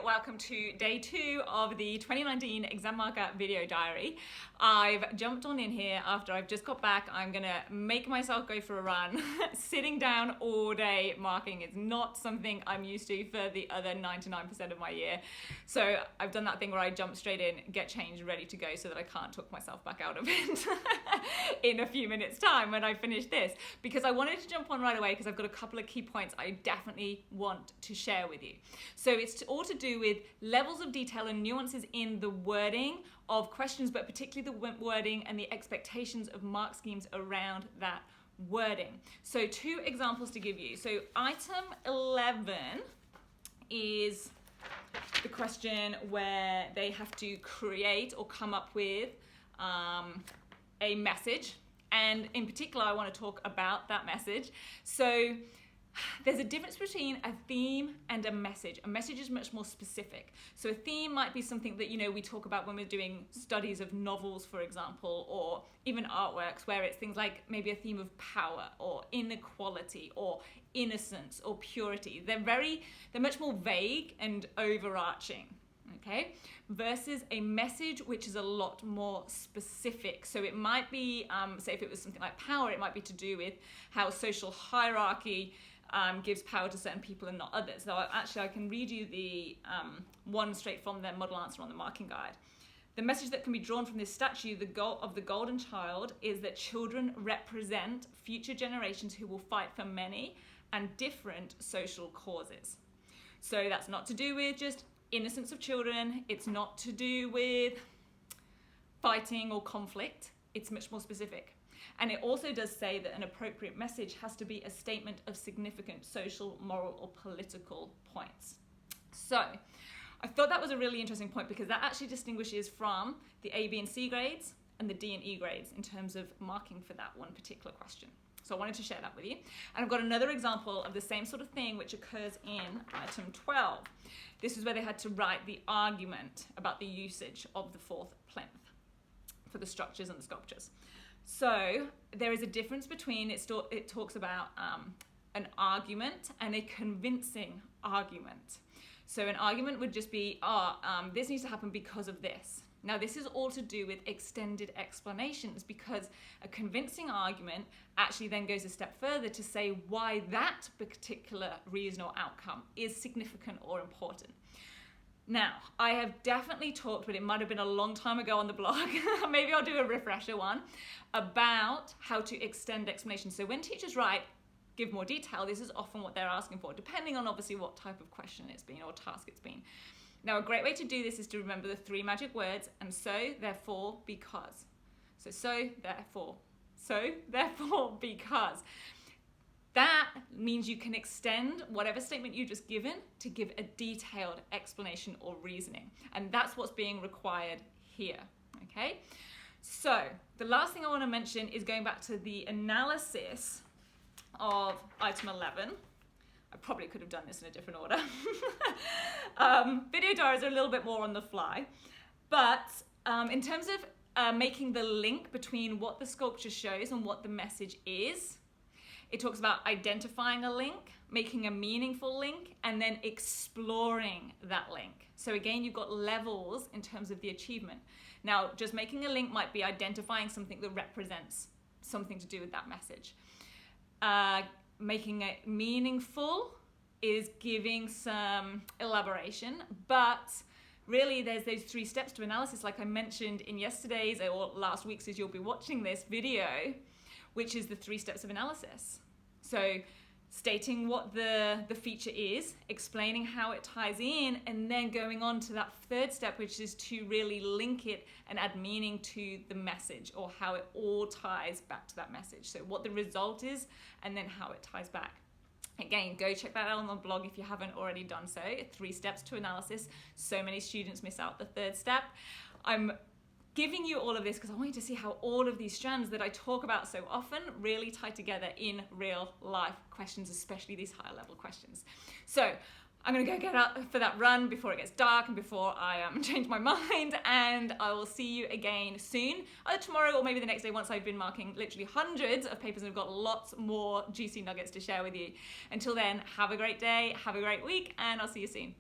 welcome to day 2 of the 2019 exam marker video diary. I've jumped on in here after I've just got back. I'm gonna make myself go for a run. Sitting down all day marking is not something I'm used to for the other 99% of my year. So I've done that thing where I jump straight in, get changed, ready to go so that I can't talk myself back out of it in a few minutes time when I finish this, because I wanted to jump on right away because I've got a couple of key points I definitely want to share with you. So it's all to do with levels of detail and nuances in the wording of questions, but particularly the wording and the expectations of mark schemes around that wording. So 2 examples to give you. So item 11 is the question where they have to create or come up with a message. And in particular, I want to talk about that message. So there's a difference between a theme and a message. A message is much more specific. So a theme might be something that, we talk about when we're doing studies of novels, for example, or even artworks, where it's things like maybe a theme of power or inequality or innocence or purity. They're much more vague and overarching. Okay, versus a message which is a lot more specific. So it might be, say if it was something like power, it might be to do with how social hierarchy gives power to certain people and not others. So I can read you the one straight from their model answer on the marking guide. The message that can be drawn from this statue, the goal of the golden child, is that children represent future generations who will fight for many and different social causes. So that's not to do with just innocence of children. It's not to do with fighting or conflict. It's much more specific. And it also does say that an appropriate message has to be a statement of significant social, moral, or political points. So I thought that was a really interesting point because that actually distinguishes from the A, B, and C grades and the D and E grades in terms of marking for that one particular question. So I wanted to share that with you. And I've got another example of the same sort of thing which occurs in item 12. This is where they had to write the argument about the usage of the 4th plinth for the structures and the sculptures. So there is a difference between, it talks about an argument and a convincing argument. So an argument would just be, this needs to happen because of this. Now, this is all to do with extended explanations, because a convincing argument actually then goes a step further to say why that particular reason or outcome is significant or important. Now, I have definitely talked, but it might have been a long time ago on the blog, maybe I'll do a refresher one, about how to extend explanations. So when teachers write, give more detail, this is often what they're asking for, depending on obviously what type of question it's been or task it's been. Now, a great way to do this is to remember the 3 magic words, and so, therefore, because. So, therefore, because. That means you can extend whatever statement you've just given to give a detailed explanation or reasoning. And that's what's being required here, okay? So, the last thing I want to mention is going back to the analysis of item 11. I probably could have done this in a different order. Video diaries are a little bit more on the fly. But in terms of making the link between what the sculpture shows and what the message is, it talks about identifying a link, making a meaningful link, and then exploring that link. So again, you've got levels in terms of the achievement. Now, just making a link might be identifying something that represents something to do with that message. Making it meaningful is giving some elaboration, but really there's those 3 steps to analysis, like I mentioned in yesterday's or last week's, as you'll be watching this video, which is the 3 steps of analysis. So stating what the feature is, explaining how it ties in, and then going on to that 3rd step, which is to really link it and add meaning to the message, or how it all ties back to that message. So what the result is, and then how it ties back. Again, go check that out on the blog if you haven't already done so. 3 steps to analysis. So many students miss out the 3rd step. I'm giving you all of this because I want you to see how all of these strands that I talk about so often really tie together in real life questions, especially these higher level questions. So I'm going to go get out for that run before it gets dark and before I change my mind, and I will see you again soon, either tomorrow or maybe the next day once I've been marking literally hundreds of papers and I've got lots more juicy nuggets to share with you. Until then, have a great day, have a great week, and I'll see you soon.